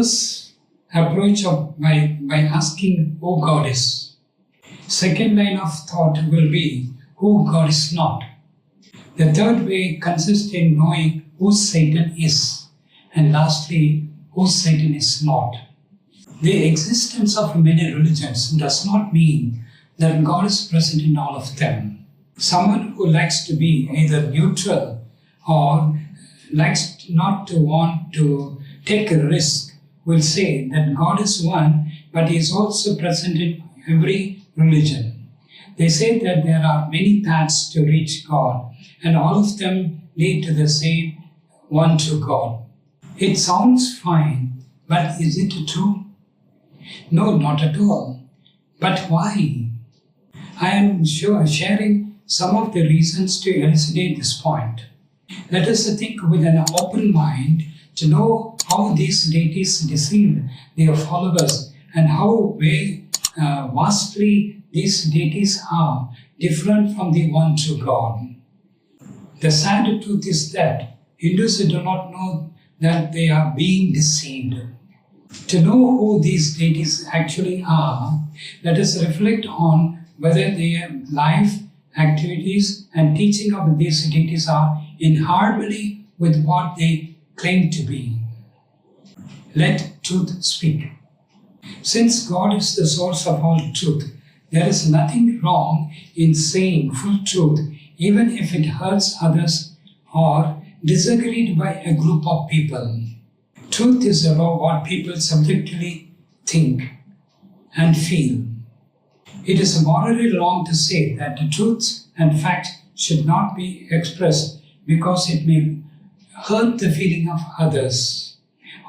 first approach by asking who God is. Second line of thought will be who God is not. The third way consists in knowing who Satan is. And lastly, who Satan is not. The existence of many religions does not mean that God is present in all of them. Someone who likes to be either neutral or likes not to want to take a risk will say that God is one, but He is also present in every religion. They say that there are many paths to reach God, and all of them lead to the same one true God. It sounds fine, but is it true? No, not at all. But why? I am sharing some of the reasons to elucidate this point. Let us think with an open mind to know how these deities deceive their followers and how vastly these deities are different from the one true God. The sad truth is that Hindus do not know that they are being deceived. To know who these deities actually are, let us reflect on whether their life, activities and teaching of these deities are in harmony with what they claim to be. Let truth speak. Since God is the source of all truth, there is nothing wrong in saying full truth, even if it hurts others or disagreed by a group of people. Truth is about what people subjectively think and feel. It is morally wrong to say that the truth and fact should not be expressed because it may hurt the feeling of others,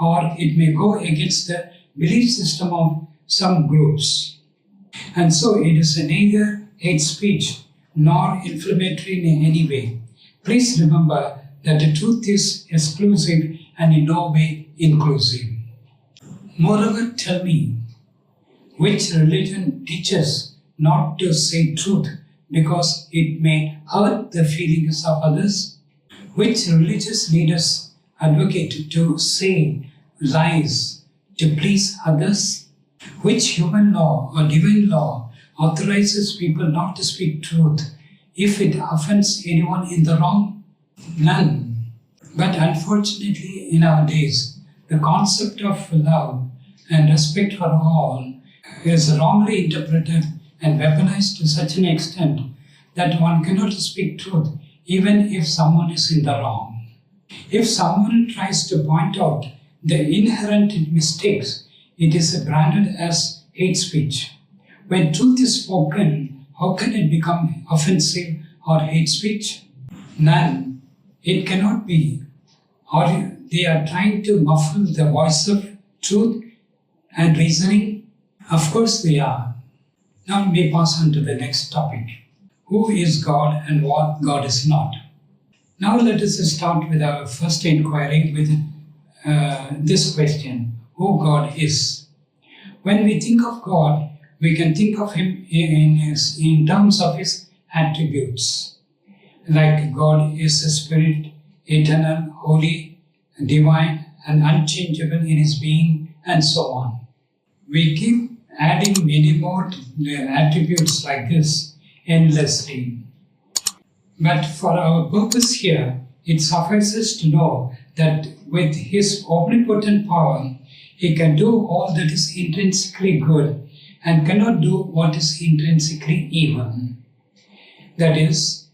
or it may go against the belief system of some groups. And so it is neither hate speech nor inflammatory in any way. Please remember that the truth is exclusive and in no way inclusive. Moreover, tell me, which religion teaches not to say truth because it may hurt the feelings of others? Which religious leaders advocate to say lies to please others? Which human law or divine law authorizes people not to speak truth if it offends anyone in the wrong? None. But unfortunately, in our days, the concept of love and respect for all is wrongly interpreted and weaponized to such an extent that one cannot speak truth even if someone is in the wrong. If someone tries to point out the inherent mistakes, it is branded as hate speech. When truth is spoken, how can it become offensive or hate speech? None. It cannot be. Or they are trying to muffle the voice of truth and reasoning? Of course they are. Now we pass on to the next topic. Who is God and what God is not? Now let us start with our first inquiry with this question. Who God is. When we think of God, we can think of Him in terms of His attributes. Like God is a spirit, eternal, holy, divine, and unchangeable in His being, and so on. We keep adding many more attributes like this endlessly. But for our purpose here, it suffices to know that with His omnipotent power, He can do all that is intrinsically good and cannot do what is intrinsically evil. That is,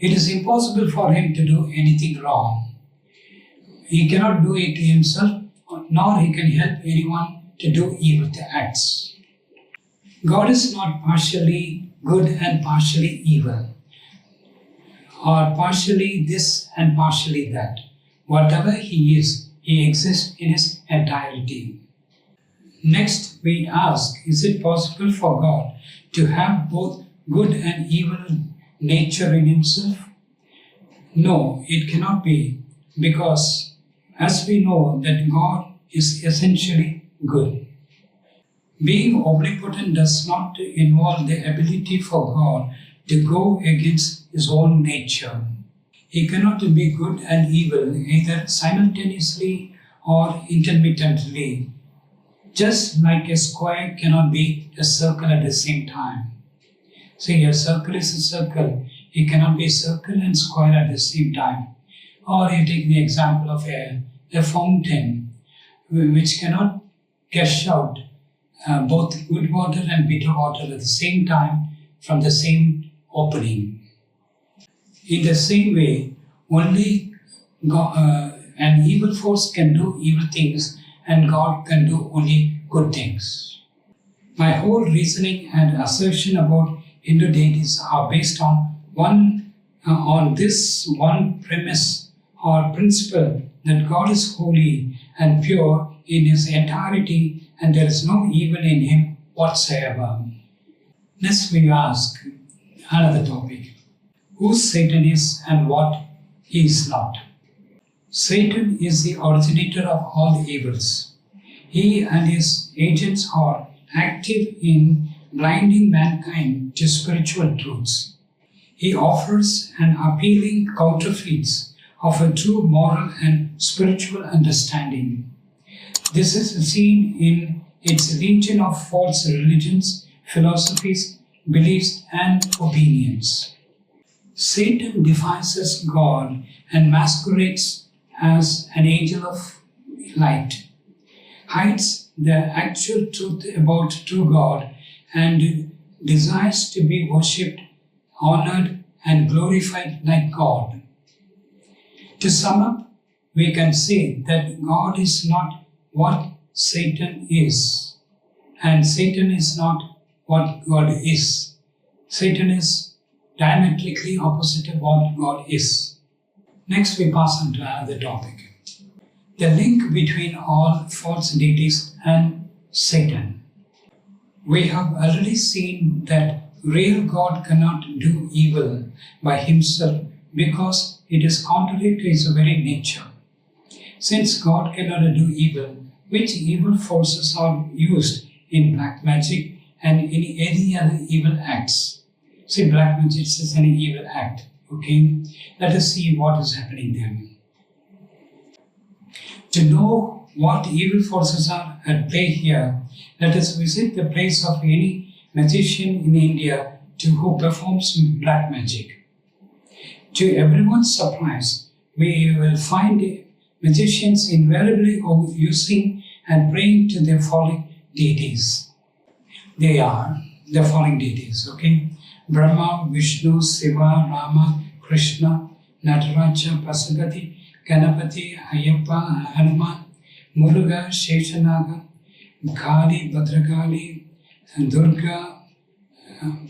it is impossible for Him to do anything wrong. He cannot do it Himself, nor He can help anyone to do evil acts. God is not partially good and partially evil, or partially this and partially that. Whatever He is, He exists in His entirety. Next, we ask, is it possible for God to have both good and evil nature in Himself? No, it cannot be, because as we know that God is essentially good. Being omnipotent does not involve the ability for God to go against His own nature. He cannot be good and evil either simultaneously or intermittently, Just like a square cannot be a circle at the same time. See, a circle is a circle. It cannot be a circle and square at the same time. Or you take the example of a fountain, which cannot gush out both good water and bitter water at the same time from the same opening. In the same way, only an evil force can do evil things and God can do only good things. My whole reasoning and assertion about Hindu deities are based on this one premise or principle that God is holy and pure in his entirety and there is no evil in him whatsoever. Next we ask another topic. Who Satan is and what he is not. Satan is the originator of all evils. He and his agents are active in blinding mankind to spiritual truths. He offers an appealing counterfeits of a true moral and spiritual understanding. This is seen in its legion of false religions, philosophies, beliefs, and opinions. Satan defies God and masquerades as an angel of light, hides the actual truth about true God, and desires to be worshipped, honored, and glorified like God. To sum up, we can say that God is not what Satan is, and Satan is not what God is. Satan is diametrically opposite of what God is. Next we pass on to another topic. The link between all false deities and Satan. We have already seen that real God cannot do evil by himself because it is contrary to his very nature. Since God cannot do evil, which evil forces are used in black magic and in any other evil acts? See, black magic is an evil act. Okay, let us see what is happening there. To know what evil forces are at play here, let us visit the place of any magician in India who performs black magic. To everyone's surprise, we will find magicians invariably using and praying to their fallen deities. They are the following deities, okay? Brahma, Vishnu, Shiva, Rama, Krishna, Nataraja, Pasupati, Ganapati, Ayyappa, Hanuman, Muruga, Sheshanaga, Kali, Bhadrakali, Durga,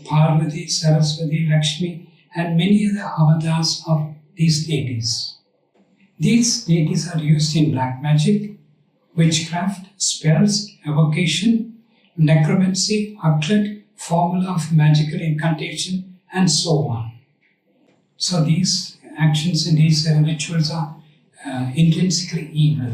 Parvati, Saraswati, Lakshmi, and many other avatars of these deities. These deities are used in black magic, witchcraft, spells, evocation, necromancy, occult, formula of magical incantation, and so on. So these actions and these rituals are intrinsically evil.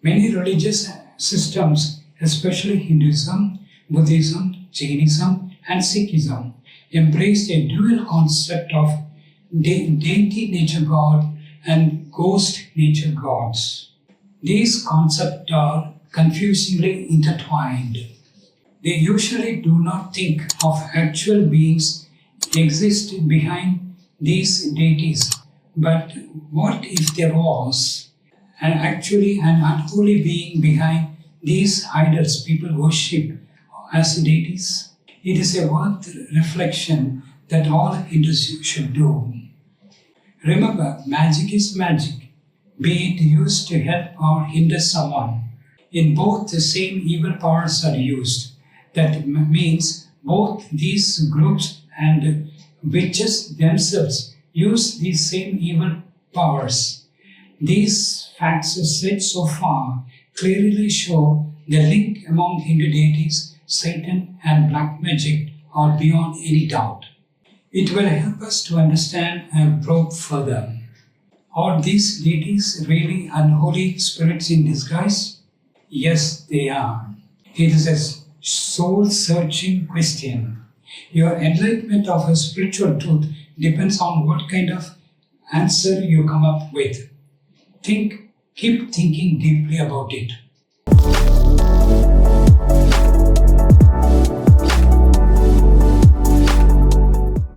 Many religious systems, especially Hinduism, Buddhism, Jainism, and Sikhism, embrace a dual concept of deity nature God and ghost nature gods. These concepts are confusingly intertwined. They usually do not think of actual beings exist behind these deities, but what if there was actually an unholy being behind these idols people worship as deities? It is a worth reflection that all Hindus should do. Remember, magic is magic, be it used to help or hinder someone. In both, the same evil powers are used. That means both these groups and witches themselves use these same evil powers. These facts said so far clearly show the link among Hindu deities, Satan, and black magic are beyond any doubt. It will help us to understand and probe further. Are these deities really unholy spirits in disguise? Yes, they are. It is a soul-searching question. Your enlightenment of a spiritual truth depends on what kind of answer you come up with. Keep thinking deeply about it.